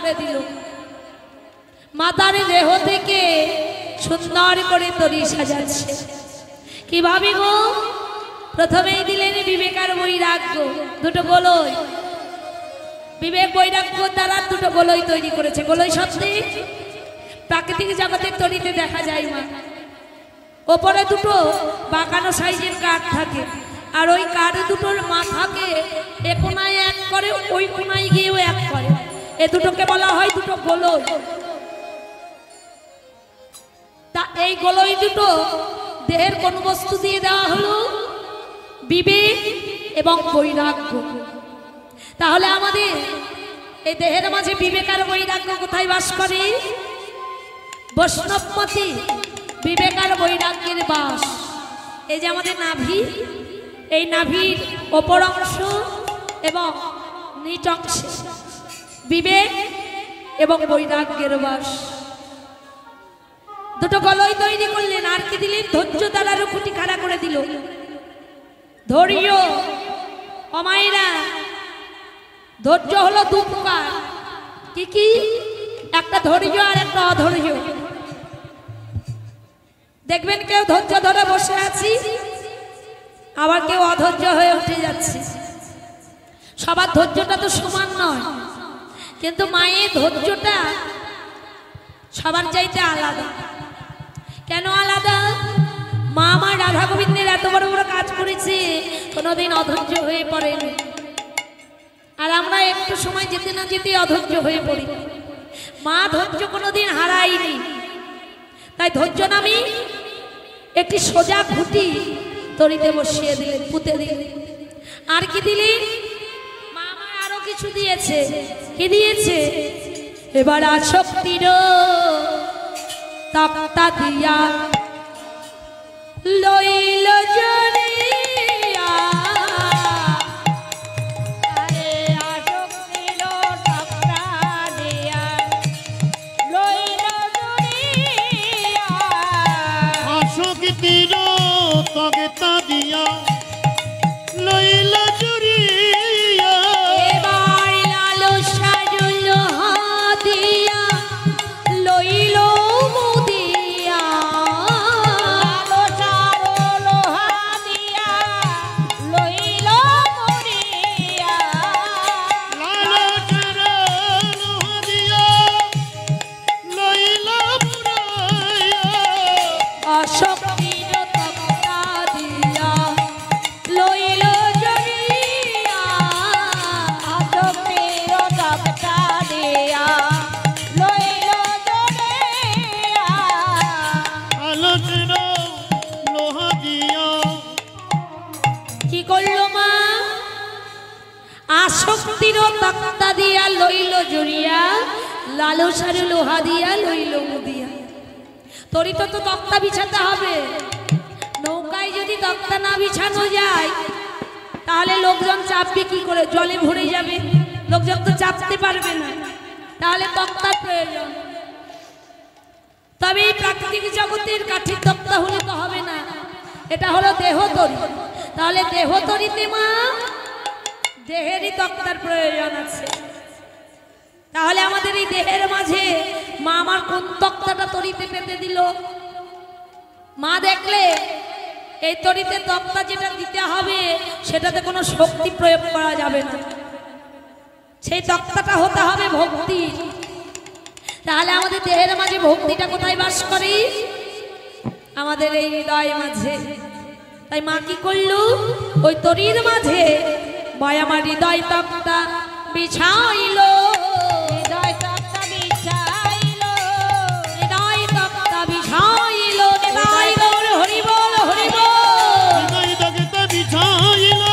করে দিল। মাতার দেহ থেকে সুন্দর করে তরি সাজাচ্ছে। কিভাবে গো? প্রথমেই দিলেন বিবেক আর বৈরাগ্য, দুটো গোলই। বিবেক বৈরাগ্য দ্বারা দুটো গোলই তৈরি করেছে। গোলই সত্যি প্রাকৃতিক জগতের তরিতে দেখা যায় মা। ওপরে দুটো বাঁকানো সাইজের কাঠ থাকে, আর ওই কাঠ দুটোর মাথাকে এ কোনায় এক করে, ওই কোনায় গিয়েও এক করে। এ দুটোকে বলা হয় দুটো গোলই। তা এই গোলই দুটো দেহের কোন বস্তু দিয়ে দেওয়া হলো? বিবেক এবং বৈরাগ্য। তাহলে আমাদের এই দেহের মাঝে বিবেক আর বৈরাগ্য কোথায় বাস করে? বৈষ্ণবপতি বিবেক আর বৈরাগ্যের বাস। এই যে আমাদের নাভি, এই নাভির অপর অংশ এবং নিচ অংশে বিবেক এবং বৈরাগ্যের বাস। দুটো গলই তৈরি করলেন। আর কি দিলেন? ধৈর্য দ্বারা রুকুটি খাড়া করে দিল। ধৈর্য অমাইরা, ধৈর্য হলো দু প্রকার। কি কি? একটা ধৈর্য আর একটা অধৈর্য। দেখবেন কেউ ধৈর্য ধরে বসে আছি, আবার কেউ অধৈর্য হয়ে উঠে যাচ্ছে। সবার ধৈর্যটা তো সমান নয়, কিন্তু মায়ের ধৈর্যটা সবার চাইতে আলাদা। কেন আলাদা? মা আমার রাধা গোবিন্দের এত বড় বড় কাজ করেছে, কোনোদিন অধৈর্য হয়ে পড়েনি। আর আমরা একটু সময় যেতে না যেতে অধৈর্য হয়ে পড়ি। মা ধৈর্য কোনোদিন হারায়নি। তাই ধৈর্য নামে একটি সোজা খুঁটি তরিতে বসিয়ে দিলেন, পুঁতে দিলেন। আর কি দিলেন? মা আমার আরো কিছু দিয়েছে। কি দিয়েছে? এবার আসক্তির তক্তা দিয়া লইল জড়িয়া। আসক্তির তক্তা দিয়া লইল জড়িয়া। এবার লালসা লোহা দিয়া লইল মুদিয়া। লালসার লোহা দিয়া লইল মুদিয়া। লালসার লোহা দিয়া লইল মুদিয়া। আসক্তির তক্তা দিয়া লইল জড়িয়া। আসক্তির তক্তা দিয়া লইল জড়িয়া। আলোচন লোহা দিয়া। কি করলো মা? আসক্তির তক্তা দিয়া লইল জড়িয়া, লালসার লোহা দিয়া লইল মুদিয়া। তরিত তো তক্তা বিছাতে হবে। নৌকায় যদি তক্তা না বিছানো যায় তাহলে লোকজন চাপবে কি করে? জলে ভরে যাবে, লোকজন তো চাপতে পারবে না। তাহলে তক্তার প্রয়োজন। তবে এই প্রাকৃতিক জগতের কাঠের তক্তা হলে তো হবে না, এটা হলো দেহ তরি। তাহলে দেহ তরিতে মা দেহেরই তক্তার প্রয়োজন আছে। তাহলে আমাদের এই দেহের মাঝে মা আমার কোন তক্তাটা তরিতে পেতে দিল? মা দেখলে এই তরিতে তক্তা যেটা দিতে হবে সেটাতে কোনো শক্তি প্রয়োগ করা যাবে না, সেই তক্তাটা হতে হবে ভক্তি। তাহলে আমাদের দেহের মাঝে ভক্তিটা কোথায় বাস করে? আমাদের এই হৃদয় মাঝে। তাই মা কি করলো? ওই তরির মাঝে মায় আমার হৃদয় তক্তা বিছাইল। হৃদয় তক্তা বিছাইল, হৃদয় তক্তা বিছাইল। হৃদয় গৌর হরি বল, হরি বল। হৃদয় তক্তা বিছাইল।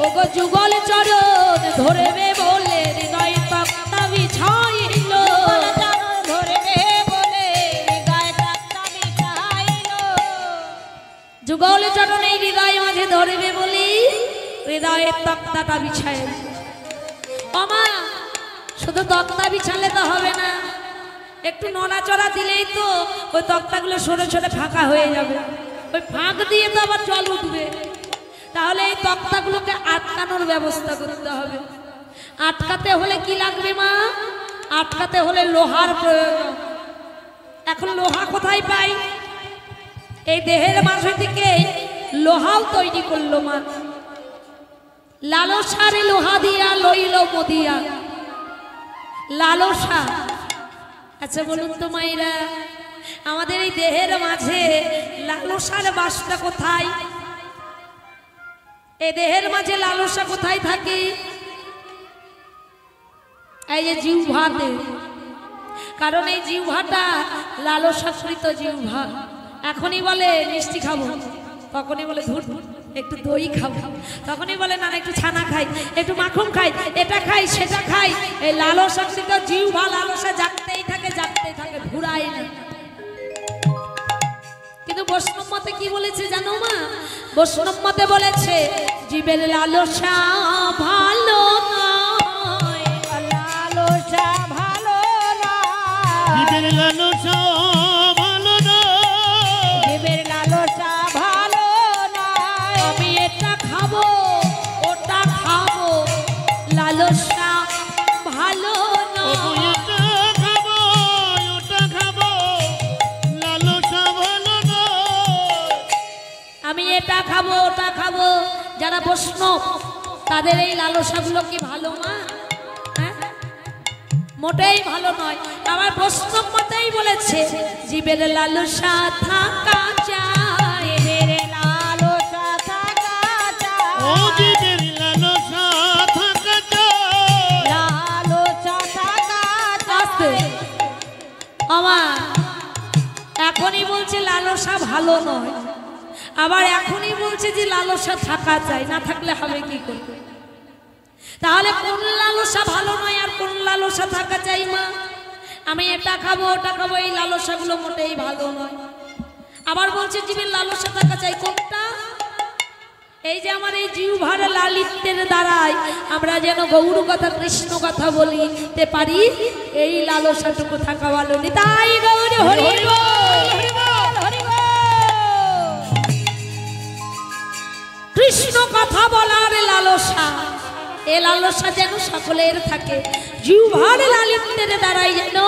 ওগো যুগল চরণ ধরবে বলে হৃদয় তক্তা বিছাইল। ধরবে বলে হৃদয় তক্তা বিছাইল। যুগল চরণ এই হৃদয় মাঝে ধরবে বলে হৃদয়ের তক্তাটা বিছাইল। ওমা শুধু তক্তা বিছালে তো হবে না, একটু নড়াচড়া দিলেই তো ওই তক্তাগুলো সরে সরে ফাঁকা হয়ে যাবে। ওই ফাঁক দিয়ে তো আবার জল উঠবে। তাহলে এই তক্তাগুলোকে আটকানোর ব্যবস্থা করতে হবে। আটকাতে হলে কি লাগবে মা? আটকাতে হলে লোহার প্রয়োজন। এখন লোহা কোথায় পাই? এই দেহের মাঝে থেকে লোহাও তৈরি করলো মা। লালসারে লোহা দিয়া লইল মদিয়া। লালসা, আচ্ছা বলুন তো মায়েরা, আমাদের এই দেহের মাঝে লালসার বাসটা কোথায়? এই দেহের মাঝে লালসা কোথায় থাকে? এই যে জিহ্বাতে। কারণ এই জিহ্বাটা লালসাকৃত জিহ্বা। এখনই বলে মিষ্টি খাবো, তখনই বলে ধুর একটু দই খাবো, তখনই বলে না একটু ছানা খাই, একটু মাখন খাই, এটা খাই সেটা খাই। এই লালসাকৃত জিহ্বা লালসা জাগতেই থাকে, ঘুরায় না। কিন্তু বৈষ্ণব মতে কি বলেছে জানো মা? বৈষ্ণব মতে বলেছে জীবের লালসা ভালো নয়, লালসা ভালো নয়, জীবের লালসা ভালো নয়, জীবের লালসা ভালো নয়। আমি এটা খাবো ওটা খাবো, লালসা ভালো নয়। এটা খাবো ওটা খাবো, লালসা ভালো নয়। আমি এটা খাবো ওটা খাবো। যারা বৈষ্ণব তাদের এই লালসাগুলো কি ভালো মা? হ্যাঁ, মোটেই ভালো নয়। আবার বৈষ্ণব মতেই বলেছে জীবের লালসা থাকা চাই, লালসা থাকা চাই, ও জীবের লালসা থাকা চাই, লালসা থাকা চাই। আমার এখনই বলছে লালসা ভালো নয়, আবার এখনই বলছে যে লালসা থাকা চাই। না থাকলে হবে কি করবে? তাহলে কোন লালসা ভালো নয় আর কোন লালসা থাকা চাই মা? আমি এটা খাবো ওটা খাবো, এই লালসাগুলো মোটেই ভালো নয়। আবার বলছে জীবের লালসা থাকা চাই, কোনটা? এই যে আমার এই জিহ্বার লালিত্যের দ্বারাই আমরা যেন গৌর কথা কৃষ্ণ কথা বলিতে পারি, এই লালসাটুকু থাকা ভালো। নিতাই গৌর হরি বল, হরি বল, হরি বল। কৃষ্ণ কথা বলার লালসা, এ লালসা যেন সকলের থাকে। জিহ্বার লালিত্যের দ্বারাই যেন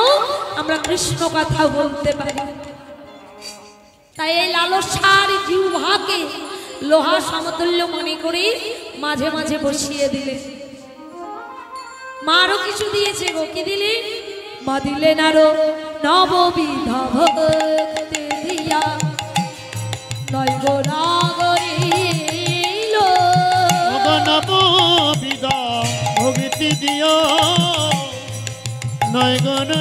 আমরা কৃষ্ণ কথা বলতে পারি। তাই এই লালসার জিহ্বাকে লোহা সমতুল্য মনে করে মাঝে মাঝে বসিয়ে দিলে। মা আরো কিছু দিয়েছে গো, কি দিলে? মা দিলেন আরো নববিধ ভক্তি দিয়া, নয় গো নাগরিল, নববিধ ভক্তি দিও, নয় গো রে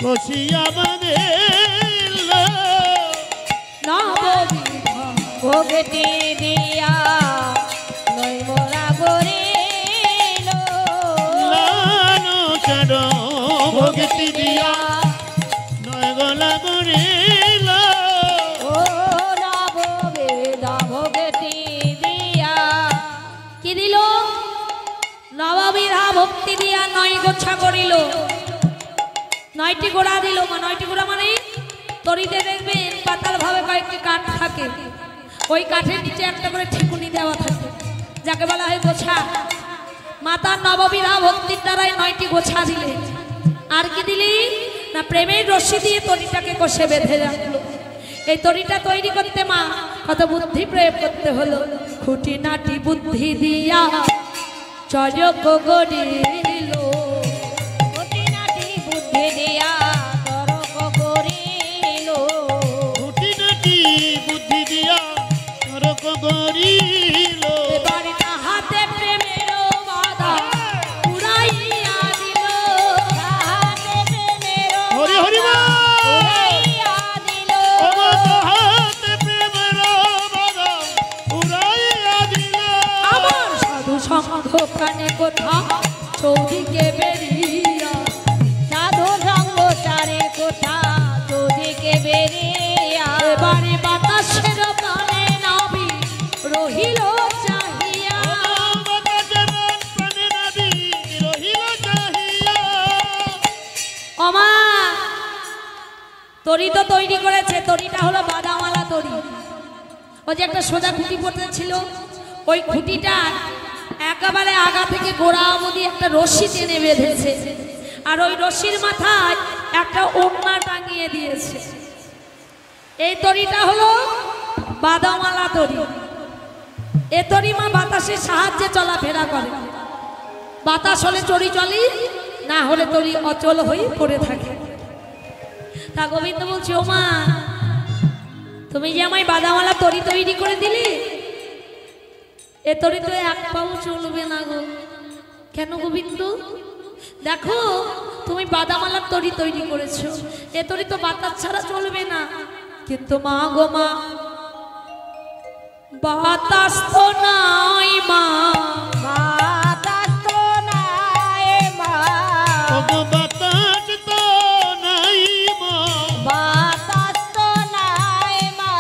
কষিয়া বাঁধিল, নববিধ ভক্তি দিয়া, নয় মোরা গরিল, লালসার ভক্তি দিয়া, নয় গলা গরিল, ও নববিধ ভক্তি দিয়া। কি দিল? নববিধ ভক্তি দিয়া নয় গোছা করিল। নয়টি গোড়া দিল মা। নয়টি গোড়া মানে তরিতে দেখবেন পাতাল ভাবে কয়েকটি কাঠ থাকে, ওই কাঠের নিচে একটা করে ঠিকুনি দেওয়া থাকে, যাকে বলা হয় গোছা। মাতার নববিধ ভক্তির দ্বারাই 9টি গোছা দিলে। আর কি দিলি না? প্রেমের রশ্মি দিয়ে তরিটাকে কষে বেঁধে রাখলো। এই তরিটা তৈরি করতে মা কত বুদ্ধি প্রয়োগ করতে হলো। খুঁটিনাটি বুদ্ধি দিয়া চরক গড়িল, খুঁটিনাটি বুদ্ধি দিয়া চরক গড়িল, খুঁটিনাটি বুদ্ধি দিয়া চরক গড়িল। এবার তাহাতে প্রেমের বাধা উড়াইয়া দিল, তাহাতে প্রেমের হরি হরি বল। উড়াইয়া দিল, তাহাতে প্রেমের বাধা উড়াইয়া দিল। আমার সাধু সঙ্গ কানে কথা চৌদিক চৌদিকে বেরিয়া সাধু সঙ্গ সারে কোথা চৌদিকে বেরিয়া এবারে বাতাসের প্রাণে নাবি রহিল চাহিয়া অমা তরি তো তৈরি করেছে, তরিটা হলো বাদামালা তরি। ওই যে একটা সোজা খুঁটি পড়েছিল, ওই খুঁটিটা একেবারে আগা থেকে গোড়া অবধি একটা রশি টেনে বেঁধেছে, আর ওই রশির মাথায় একটা ওড়না টাঙিয়ে দিয়েছে। এই তরিটা হলো বাদামালা তরি। এ তরি মা বাতাসের সাহায্যে চলাফেরা করে। বাতাস হলে তরি চলি, না হলে তরি অচল হয়ে পড়ে থাকে। তা গোবিন্দ বলছে, ও মা, তুমি যে আমায় বাদামালা তরি তৈরি করে দিলে, এ তরি তো এক পাও চলবে না গো। কেন গোবিন্দ? দেখো তুমি বাদামালার তরি তৈরি করেছো, এ তরি তো বাতাস ছাড়া চলবে না। কিন্তু মা গো মা, বাতাস তো নাই মা, বাতাস তো নাই মা, বাতাস তো নাই মা, বাতাস তো নাই মা,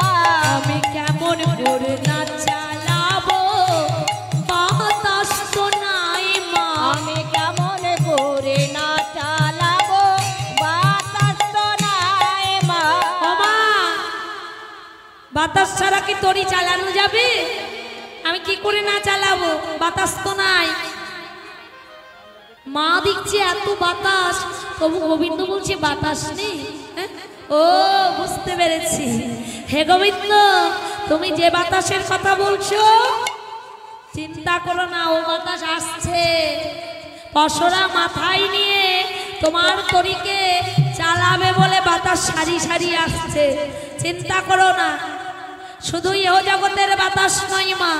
আমি কেমন করে না চালাবো, বাতাস তো নাই মা। আমি কেমন করে না চালাবো, বাতাস তো নাই মা। ও মা, বাতাস ছাড়া কি তরি চালানো যাবে? আমি কি করে না চালাবো, বাতাস তো নাই। মা দেখছে এত বাতাস, তবু গোবিন্দ বলছে বাতাস নেই। হ্যাঁ? ও বুঝতে পেরেছি। হে গোবিন্দ, তুমি যে বাতাসের কথা বলছো, চিন্তা করো না, ও বাতাস আসছে। পশরা মাথায় নিয়ে তোমার তরিকে চালাবে বলে বাতাস সারি সারি আসছে, চিন্তা করো না। শুধু এ জগতের বাতাস নয় মা,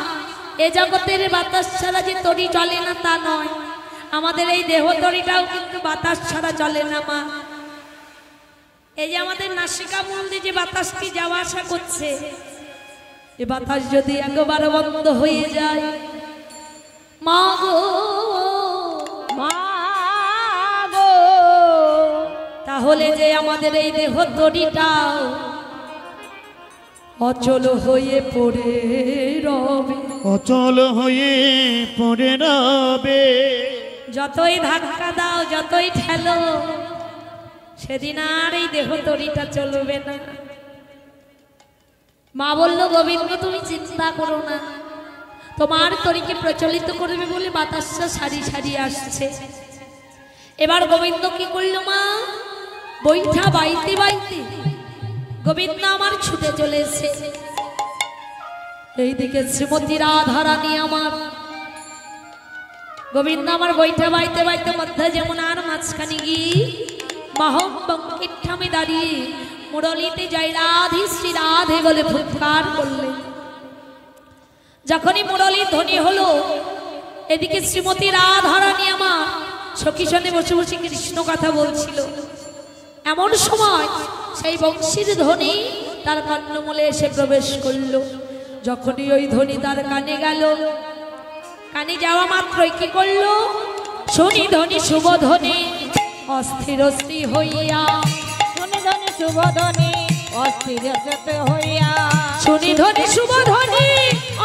এ জগতের বাতাস ছাড়া যে তরি চলে না তা নয়, আমাদের এই দেহ তরিটাও কিন্তু বাতাস ছাড়া চলে না মা। এই যে আমাদের নাসিকা মূল দিয়ে যে বাতাসটি যাওয়া আসা করছে, এ বাতাস যদি একবার বন্ধ হয়ে যায় মা গো, মা গো, তাহলে যে আমাদের এই দেহ তরিটাও অচল হয়ে পড়ে রবে। অচল হয়ে পড়ে রবে। যতই ধাক্কা দাও, যতই ঠেলো, সেদিন আর এই দেহ তরিটা চলবে না। মা বলল, গোবিন্দ তুমি চিন্তা করো না, তোমার তরিকে প্রচলিত করবে বলে বাতাসটা সারি সারি আসছে। এবার গোবিন্দ কি করলো মা, বৈঠা বাইতে বাইতে গোবিন্দ আমার ছুটে চলেছে। এইদিকে শ্রীমতী রাধারানী আমার, গোবিন্দ আমার বৈঠা বাইতে বাইতে মধ্যে যমুনার মাঝখানে গিয়ে মাহম বঙ্কিঠামে দাঁড়িয়ে মুরলিতে জয় রাধে শ্রী রাধে বলে ফুৎকার করলেন। যখনই মুরলি ধ্বনি হলো, এদিকে শ্রীমতী রাধারানী আমার সখী সঙ্গে বসে বসে কৃষ্ণ কথা বলছিল। এমন সময় সেই বংশীর ধ্বনি তার কর্ণমূলে এসে প্রবেশ করলো। যখনই ওই ধ্বনি তার কানে গেল, কানে যাওয়া মাত্রই কি করলো, শুনি ধ্বনি শুভ ধ্বনি অস্থির শ্রী হইয়া, শুনি ধ্বনি শুভ ধ্বনি অস্থির চেতে হইয়া, শুনি ধ্বনি শুভ ধ্বনি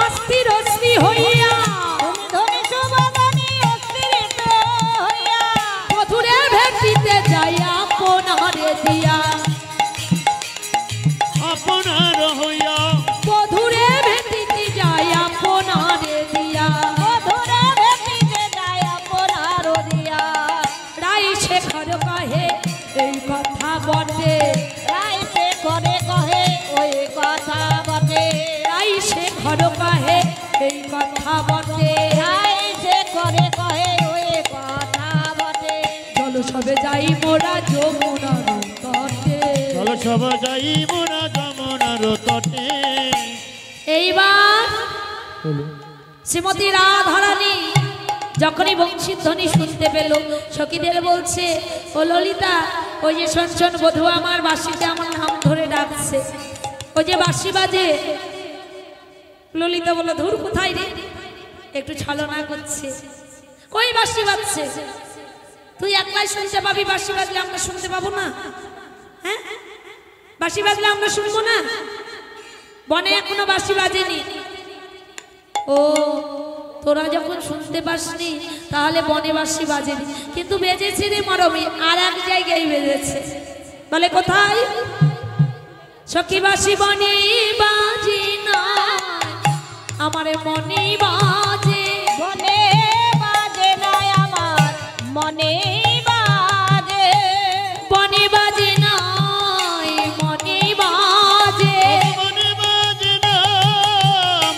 অস্থির শ্রী হইয়া, শুনি ধ্বনি শুভ ধ্বনি অস্থির হইয়া, মধুরে ভেটিতে যাইয়া আপনারে দিয়া, আপনার হইয়া, মধুরে ভেটিতে যাইয়া আপনারে দিয়া, মধুরে ভেটিতে যায় আপনার দিয়া, রাই শেখর কহে এই কথা বটে, রাই সে করে কহে ওই কথা বটে, রাই শেখর কহে এই কথা বটে, রাই সে করে কহে ওই কথা বটে, চল সবে যাই মোরা যমুনার তটে। চল সব যাইব না যমুনার তটে। এইবার শ্রীমতী রাধারানী যখনই বংশীর ধ্বনি শুনতে পেল, সখীদের বলছে, ও ললিতা, ওই যে শোন শোন বধূ আমার বাঁশিতে আমার নাম ধরে ডাকছে, ওই যে বাঁশি বাজে। ললিতা বলল, ধুর কোথায় রে, একটু ছলনা করছে, কই বাঁশি বাজছে। তুই একলাই শুনতে পাবি, বাঁশি বাজলে আমরা শুনতে পাবো না? হ্যাঁ, বাঁশি বাজলে আমরা শুনবো না? বনে এখনো বাঁশি বাজেনি। ও, তোরা যখন শুনতে পাসনি তাহলে বনে বাঁশি বাজেনি, কিন্তু বেজেছে রে মরমি, আর এক জায়গায় বেজেছে। বলে কোথায়? সখী বাঁশি বনে বাজে না, আমার মনে বাজে। বনে বাজে না আমার মনে বাজে, বনে বাজে না মনে বাজে। মনে বাজে না,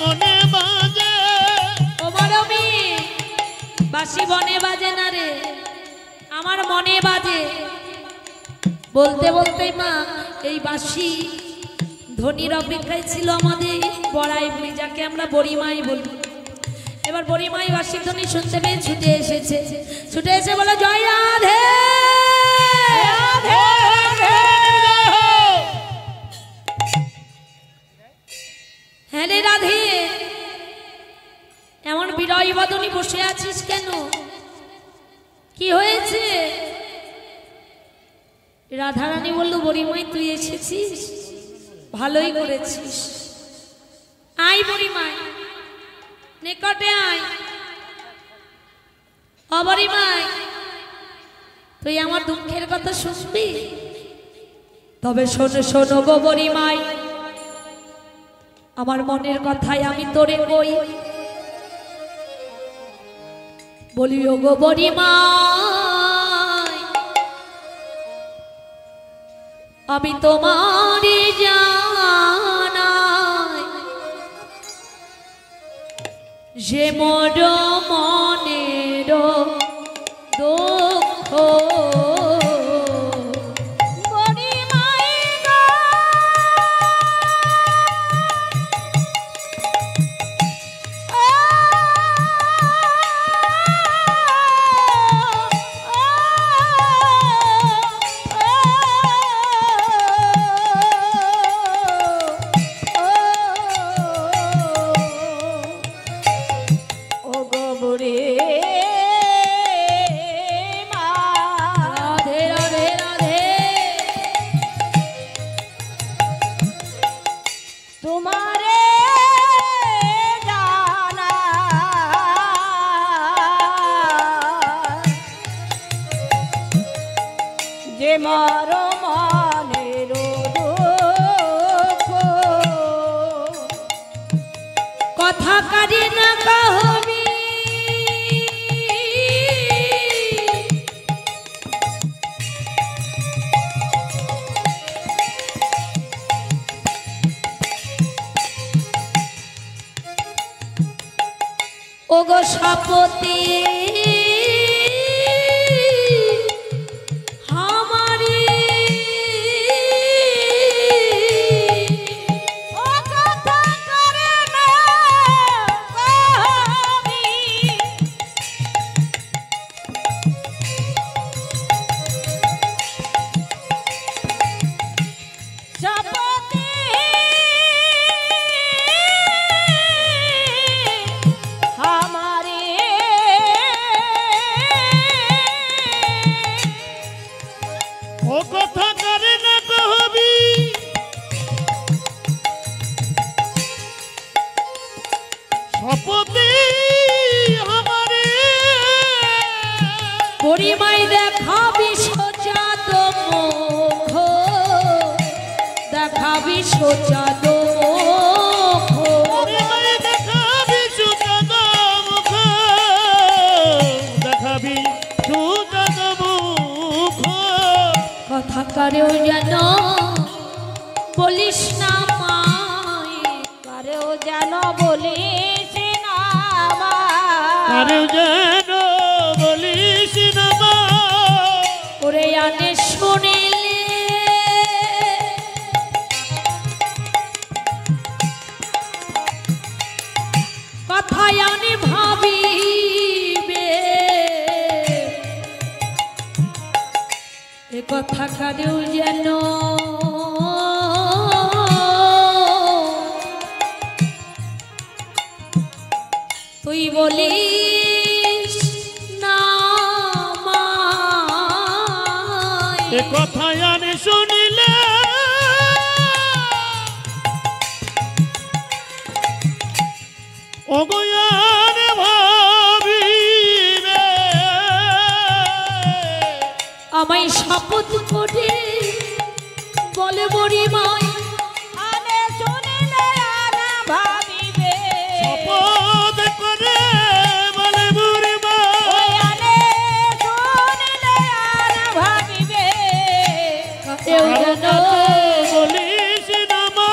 মনে বাজে। ও মরমি, বাঁশি বনে বাজে না রে, আমার মনে বাজে। বলতে বলতে মা এই বাঁশি ধনির অপেক্ষায় ছিল আমাদের বড়াই বুড়ি, যাকে আমরা বড়িমাই বলি। এবার বড়িমাই বাঁশির ধ্বনি শুনতে পেয়ে ছুটে এসেছে, ছুটে এসে বলে জয় রাধে। হ্যাঁ রে রাধে, এমন বিরয় বদনী বসে আছিস কেন? কি হয়েছে? রাধারানী বলল বড়িমাই তুই এসেছিস, ভালোই করেছিস। আয় বড়িমাই, নিকটে আয়। ও বড়িমাই, তুই আমার দুঃখের কথা শুনবি? তবে শোনো শোনো গো বড়িমাই, আমার মনের কথাই আমি তোরে কই। বলি ও গো বড়িমাই, আমি তোমারই জানাই যে মোর মনের দুঃখ। বড়িমাই গো, ও গো বুড়ি মা, রাধে রাধে রাধে। তোমারে জানা যে মর মনের দুঃখ, কথা কারি না কহবি, ও গো সপতি আমারি, ও কথা করে না কহবি, সপতি हमारे ও কথা করে না কহবি, শপথে আমারে। বড়িমাই দেখাবি সোজা তো মুখ, দেখাবি সোজা তো মুখ। বড়িমাই দেখাবি সুজাত মুখ, দেখাবি সুজাত মুখ। কথা কারেও যেন বলিস না মাই, কারেও যেন বলিস না আরে যেন বলিস না মা, ওরে আনে শুনিলে কথায় আনে ভাবিবে, এ কথা কারেও যেন তুই বলিস না মা। এ কথায় আনে শুনিলে অগয়ান ভাবিবে আমায় শপথ করে বলে বুড়িমাই আনে শুনিলে আর ভাবিবে শপথ করে বলে বুড়িমা ওই আনে শুনিলে আর ভাবিবে কেউ যেন বলিস না মা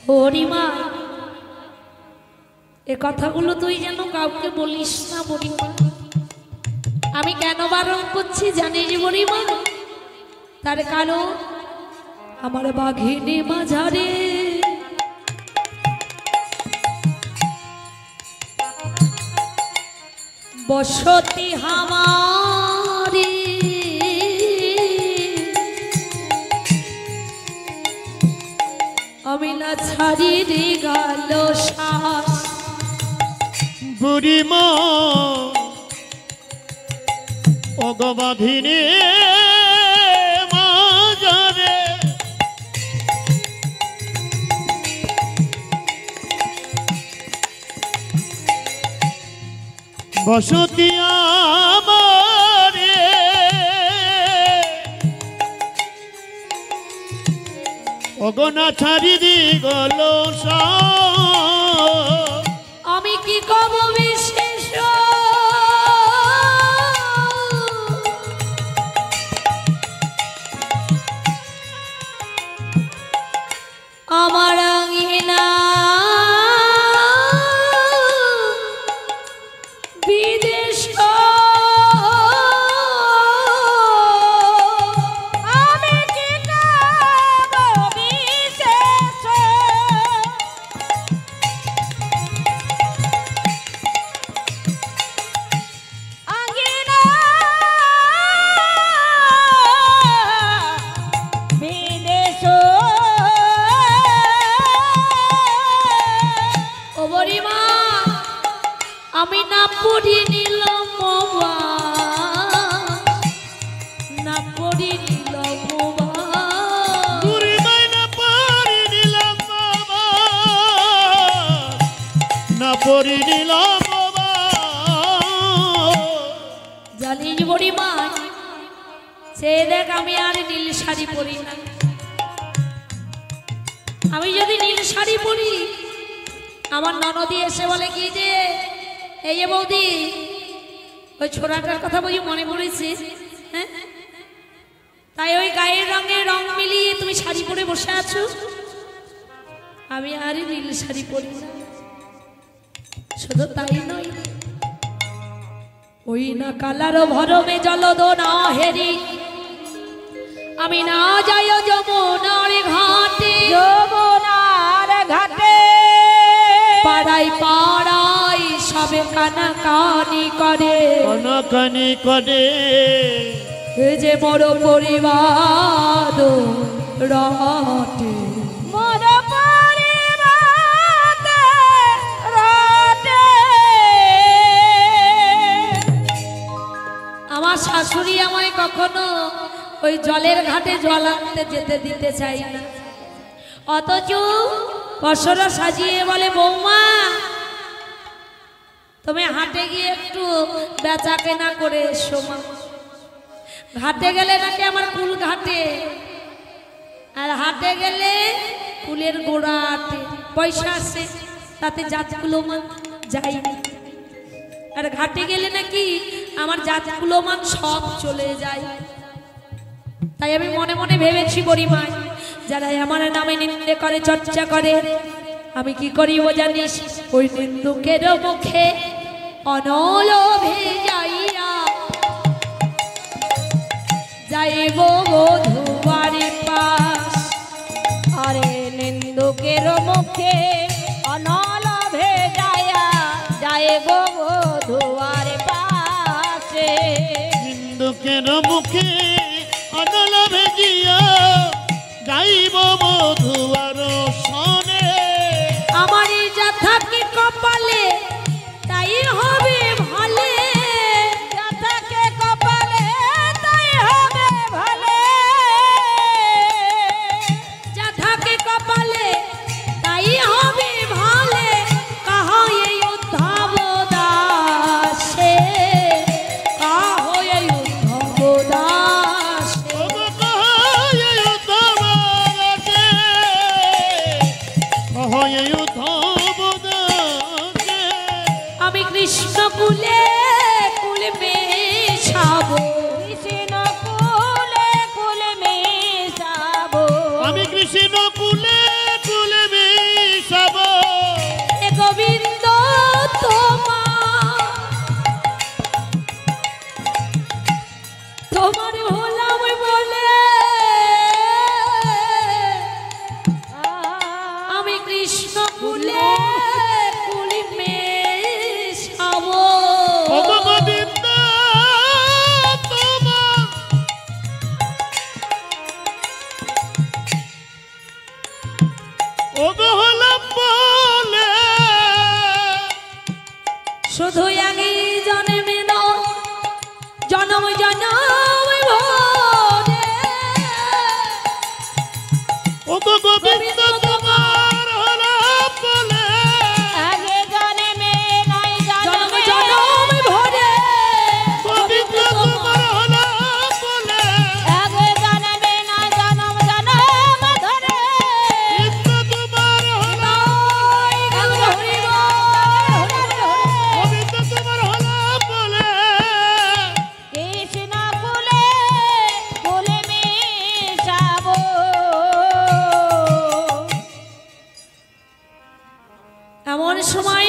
বুড়িমা এ কথাগুলো তুই যেন কাউকে বলিস না বুড়িমা। আমি কেন বারণ করছি জানিস বুড়িমা? তার কারণ আমার বাঘিনী মাঝারে বসতি হামারি আমি না ছাড়ি রে গেল শ্বাস। বুড়িমা অগবাধিনী মাঝারে বসতি আমারে অগনা ছাড়ি দি গল আমি কি কব বিশেষ আমার আঙিনা বিদেশ আমি কি কাব বিশেষ আঙ্গিনা বিদেশ ও বড়িমা আমি না পড়ি নিলাম বাবা, না পড়ি নিলাম বাবা। বুড়িমাই না পরি নিলাম বাবা না পরি নিলাম বাবা জানিস বুড়িমা সে দেখ আমি আর নীল শাড়ি পরি না। আমি যদি নীল শাড়ি পরি আমার ননদি এসে বলে কি যে এই যে বৌদি ওই ছোড়াটার কথা বলি মনে পড়েছে, হ্যাঁ তাই ওই গায়ের রঙে রং মিলিয়ে তুমি শাড়ি পরে বসে আছো। আমি আর নীল শাড়ি পরি না। শুধু তাই নয়, ওই না কালার ভরমে জলদ না হেরি আমি না যাই যমুনার ঘাটে, যমুনার ঘাটে পাড়াই পাড়াই সবে কানাকানি করে কনকনি করে এ যে মোর পরিবার রটে। মোর পরিবাতে রটে আমার শাশুড়ি আমায় কখনো ওই জলের ঘাটে জল আনতে যেতে দিতে চাই না, অথচ পশরা সাজিয়ে বলে বৌমা তুমি হাটে গিয়ে একটু বেচা কেনা করে এসো মা। ঘাটে গেলে নাকি আমার কুল ঘাটে, আর হাটে গেলে কুলের গোড়া আটে, পয়সা আসে তাতে জাতগুলো মান যাই না। আর ঘাটে গেলে নাকি আমার জাতগুলো মান সব চলে যায়। তাই আমি মনে মনে ভেবেছি বড়িমাই যারা আমার নামে নিন্দে করে চর্চা করে আমি কি করিব জানিস? ওই নিন্দুকের মুখে অনলোভে যাইয়া যাইব বধুবারে পাশ। আরে নিন্দুকের মুখে অনলভে যায়া যায় গো বধুয়ার পাশে। নিন্দুকের মুখে অনল ভেজিয়া যাইব মধুয়ার সনে। আমার যা থাকে কপালে তাই হবে ভালে, যা থাকে লাগে জন্মে নয় জনম জনম ভরে ও গো গোবিন্দ তোমার হলো বলে আগে জন্মে নাই জনম জন্মে জনম ভরে গোবিন্দ তোমার হলো বলে আগে জন্মে নাই জনম জনম ধরে কৃষ্ণ তোমার হলো গোবিন্দ তোমার হলো বলে কৃষ্ণ কুলে কুলে মিশাবো এমন সময়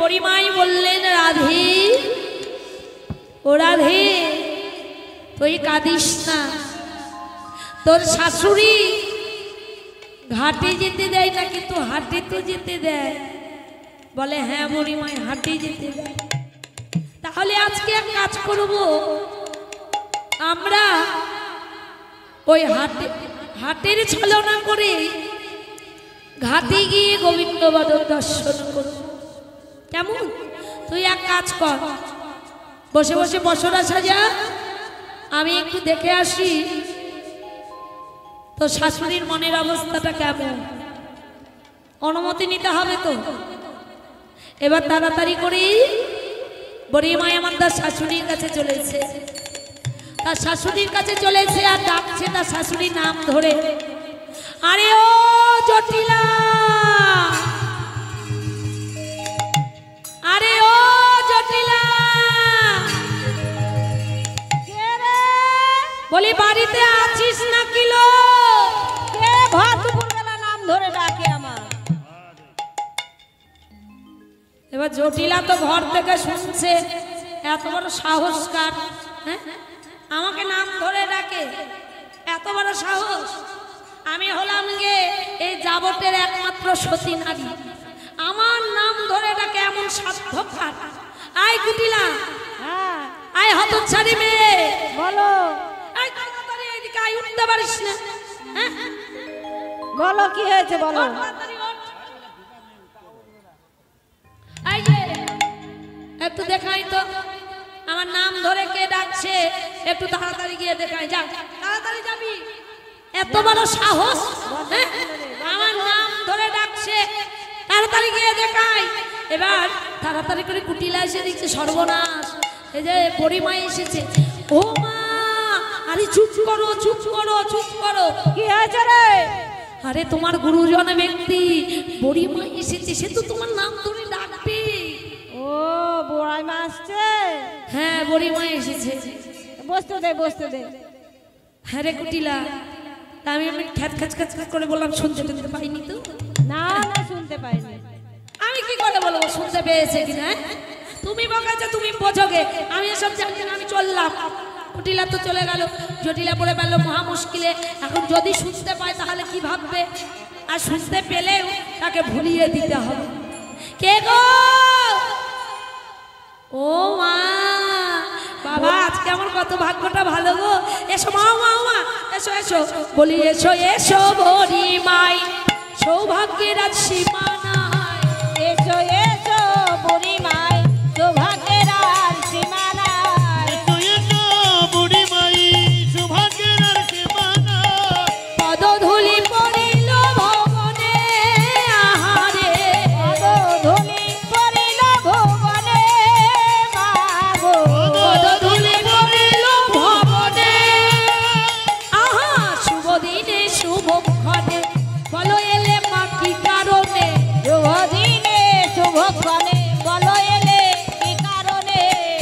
পরিমাই বললেন রাধে ও রাধে তুই কাঁদিস না তোর শাশুড়ি ঘাটে যেতে দেয় না কিন্তু হাটে তো যেতে দেয় বলে হ্যাঁ পরিমাই হাটে যেতে দেয় তাহলে আজকে এক কাজ করব আমরা ওই হাটের ছলনা করে ঘাটে গিয়ে গোবিন্দ বদন দর্শন করব কেমন তুই এক কাজ কর বসে বসে বসরা সাজা আমি একটু দেখে আসি তো শাশুড়ির মনের অবস্থাটা কেমন অনুমতি নিতে হবে তো এবার তাড়াতাড়ি করি বড়িমাই আমার তার শাশুড়ির কাছে চলেছে তার শাশুড়ির কাছে চলেছে আর ডাকছে তার শাশুড়ির নাম ধরে আরে ও জটিলা আরে ও জটিলা কে রে বলি বাড়িতে আছিস না কিলো কে ভর দুপুরবেলা নাম ধরে ডাকে আমার এবার জটিলা তো ঘর থেকে শুনছে এত বড় সাহস কার হ্যাঁ আমাকে নাম ধরে ডাকে এত বড় সাহস আমি হলাম গে এই যাবতের একমাত্র সতী নারী আমার নাম ধরে ডাকে এমন সাধ্যকার আয় কুটিলা হ্যাঁ আয় হতচ্ছাড়ি মেয়ে বলো আয় তাড়াতাড়ি এদিকে আয় উঠতে পারিস না হ্যাঁ বলো কি হয়েছে বলো তাড়াতাড়ি ওঠ। এই যে একটু দেখাই তো আমার নাম ধরে কে ডাকছে একটু তাড়াতাড়ি গিয়ে দেখাই যা তাড়াতাড়ি যাবি এত বড় সাহস হ্যাঁ? আমার নাম ধরে ডাকছে তাড়াতাড়ি গিয়ে দেখাই এবার তাড়াতাড়ি করে কুটিলা এসে দেখছে সর্বনাশ এই যে পরিমাই এসেছে ও মা আরে চুপ করো চুপ করো চুপ করো কি হয়েছে রে আরে তোমার গুরুজন ব্যক্তি বড়িমা এসেছে সে তো তোমার নাম ধরে ডাকবে ও বড়াই মা আসছে হ্যাঁ বড়িমা এসেছে বসতে দে বসতে দে হ্যাঁ রে কুটিলা তা আমি খ্যাত খ্যাচ খ্যাচ খ্যাচ করে বললাম শুনতে শুনতে পাইনি তো না না শুনতে পাইনি আমি কি করে বলবো শুনতে পেয়েছে কিনা তুমি বকাছে তুমি বোঝোগে আমি এসব জানি না আমি চললাম কুটিলা তো চলে গেল জটিলা পড়ে পেলো মহা মুশকিলে এখন যদি শুনতে পায় তাহলে কি ভাববে আর শুনতে পেলেও তাকে ভুলিয়ে দিতে হবে কে গো ও মা বাবা আজকে আমার কত ভাগ্যটা ভালো গো এসো মা মা মা এসো এসো বলি এসো এসো বড়ি মাই সৌভাগ্যের আজ সীমা নাই এসো এসো বুড়ি মাই সৌভাগ্যের আর সীমা নাই এসো এসো বুড়ি মাই সৌভাগ্যের আর সীমানা পদধূলি পড়িল ভবনে আহারে ধুলি পড়িল ভুবনে মাগো পদধূলি পড়িল ভবনে আহা শুভ দিনে শুভক্ষণে বলো এলে মা কি কারণে শুভ দিনে শুভক্ষণে বলো এলে কি কারণে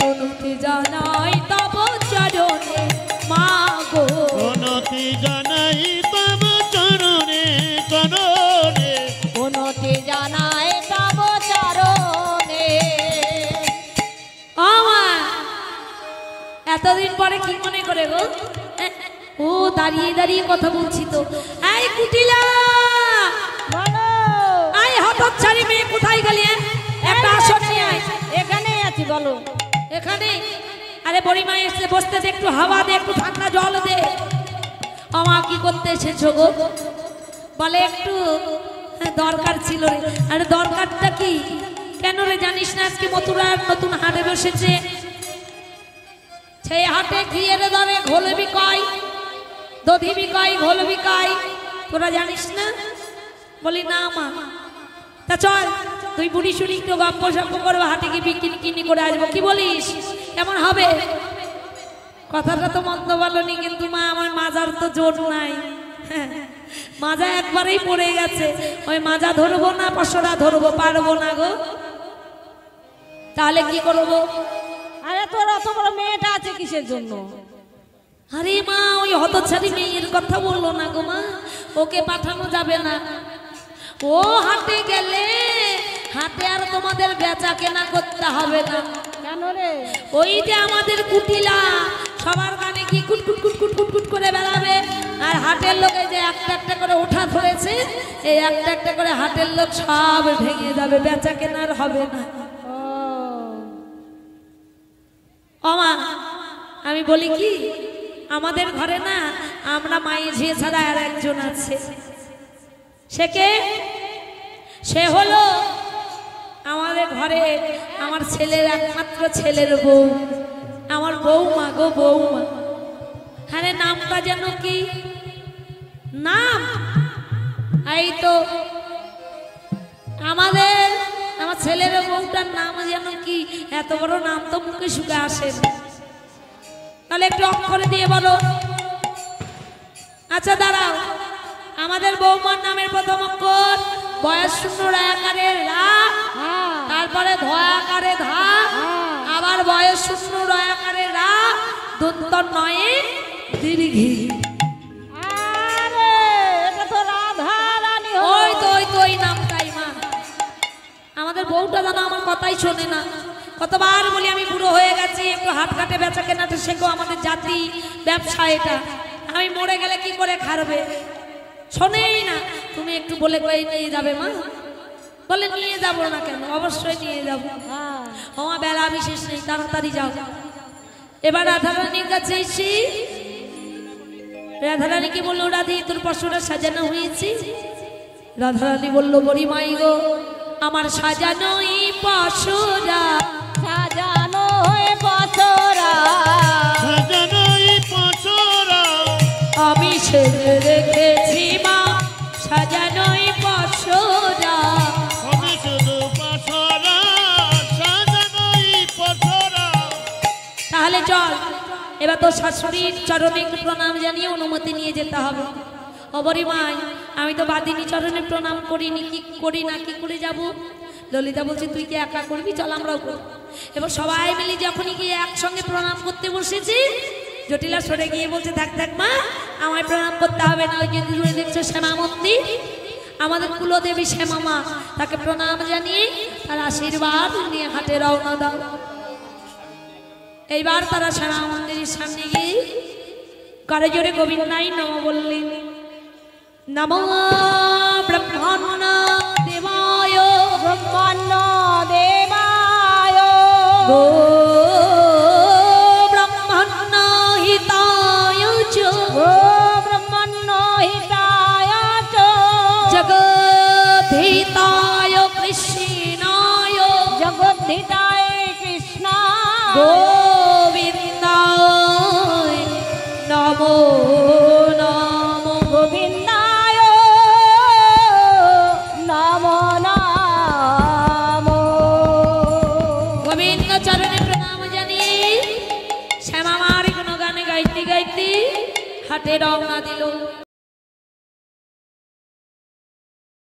অনুতি জানাই তব চরণে মা গো অনতি জানাই তব চরণে চরণে উন্নতি জানায় তব চরণে আমার এতদিন পরে কি মনে করে গো ও দাঁড়িয়ে দাঁড়িয়ে কথা বলছি তো এই কুটিলা বলো আই হতচ্ছাড়ি মেয়ে কোথায় গেলি একটা আসন নিয়ে আয় এখানেই আছি বলো এখানে আরে বড়িমা এসে বসতে দে একটু হাওয়া দে একটু ঠান্ডা জল দে আমা কি করতে এসেছো গো বলে একটু দরকার ছিল রে আরে দরকারটা কি কেন রে জানিস না আজকে মথুরার নতুন হাটে বসেছে? সেই হাটে ঘিয়ের দরে ঘোল বিকায়, দধি বিকায়, ঘোল বিকায়। তোরা জানিস না? বলি না মা। তা চল তুই বুড়ি শুনি একটু গপ্প সপ্প করবো, হাটে গিয়ে বিক্রি কিনি করে আসবো, কি বলিস? কেমন হবে? কথাটা তো মন্দ বলনি, কিন্তু মা আমার মাজার তো জোর নাই, মাজা একবারেই পড়ে গেছে। ওই মাজা ধরবো না পশরা ধরবো, পারবো না গো। তাহলে কি করবো? আরে তোর অত বড় মেয়েটা আছে কিসের জন্য? আরে মা ওই হতচ্ছাড়ি মেয়ের কথা বললো না গো মা, ওকে পাঠানো যাবে না। ও হাটে গেলে হাটে আর তোমাদের বেচা কেনা করতে হবে না। কেন রে? ওই যে আমাদের কুটিলা সবার গানে কি কুটকুট কুটকুট কুটকুট করে বেড়াবে, আর হাটের লোকে যে একটা একটা করে ওঠা ধরেছে, এই একটা একটা করে হাটের লোক সব ভেঙে যাবে, বেচা কেনার হবে না। ও মা আমি বলি কি, আমাদের ঘরে না আমরা মায়ের ঝিয়ে ছাড়া আর একজন আছে। সে কে? সে হলো আমাদের ঘরে আমার ছেলের একমাত্র ছেলের বউ, আমার বৌমা গো, বৌমা। আরে নামটা যেন কি নাম? এই তো আমার ছেলের বউটার নাম যেন কি, এত বড় নাম তো মুখে শুকে আসে। তাহলে একটু অক্ষরে দিয়ে বলো। আচ্ছা দাঁড়াও, আমাদের বৌমার নামের প্রথম অক্ষর বয়স শূন্য আকারে রা, তারপরে ধ আকারে ধা, আবার বয়স শূন্য আকারে রা, দন্ত নয়ে দীর্ঘি। আরে এটা তো রাধা রানী। ওই তো ওই নামটাই মা। আমাদের বউটা জানো আমার কথাই শোনে না। কতবার বলি আমি বুড়ো হয়ে গেছি, একটু হাট ঘাটে বেচা কেনাটা শেখো, আমাদের জাতি ব্যবসা এটা, আমি মরে গেলে কি করে খাবে? শোনেই না। তুমি একটু বলে কয়ে নিয়ে যাবে মা? বলে নিয়ে যাবো না কেন, অবশ্যই নিয়ে যাবো। আমার বেলা বিশেষ নেই, তাড়াতাড়ি যাও। এবার রাধারানীর কাছে এসি। রাধারানী কি বললো? রাধি তোর পশুরা সাজানো হয়েছে। রাধারানী বললো বড়ি মাই গো, আমার সাজানোই পশুরা, সাজানো হয়ে পছরা, সাজানোই পছরা, আমি সেজে রেখেছি মা সাজানোই পশুরা। আমি শুধু পছরা, সাজানোই পছরা। তাহলে চল এবার তো শাশুড়ির চরণে একটু প্রণাম জানিয়ে অনুমতি নিয়ে যেতে হবে। অবরি মাই আমি তো বাদিনী চরণে প্রণাম করিনি, কি করি না, কি করে যাব? ললিতা বলছে তুই কি একা করবি, চল আমরাও করব। এবার সবাই মিলে যখনই গিয়ে একসঙ্গে প্রণাম করতে বসেছি, জটিলা সরে গিয়ে বলছে থাক থাক মা, আমায় প্রণাম করতে হবে না। ওই যে দূরে দেখছো শ্যামা মন্দির, আমাদের কুলদেবী শ্যামা মা, তাকে প্রণাম জানিয়ে তার আশীর্বাদ নিয়ে হাটে রওনা দাও। এইবার তারা শ্যামা মন্দিরের সামনে গিয়ে করে জোরে গোবিন্দাই নম বললেন। নমো ব্রহ্মণ্য দেবায়, ব্রহ্মণ্য দেবায়, গো ব্রহ্মণ্য হিতায় চ, গো ব্রহ্মণ্য হিতায় চ, জগদ্ধিতায় কৃষ্ণায়, জগদ্ধিতায় কৃষ্ণায়, গোবিন্দায় নমো নমো, গোবিন্দায় নমো নমো। গোবিন্দ চরণে প্রণাম জানিয়ে শ্যামা মার কোনো গানে গাইতে গাইতে হাটে রওনা দিল।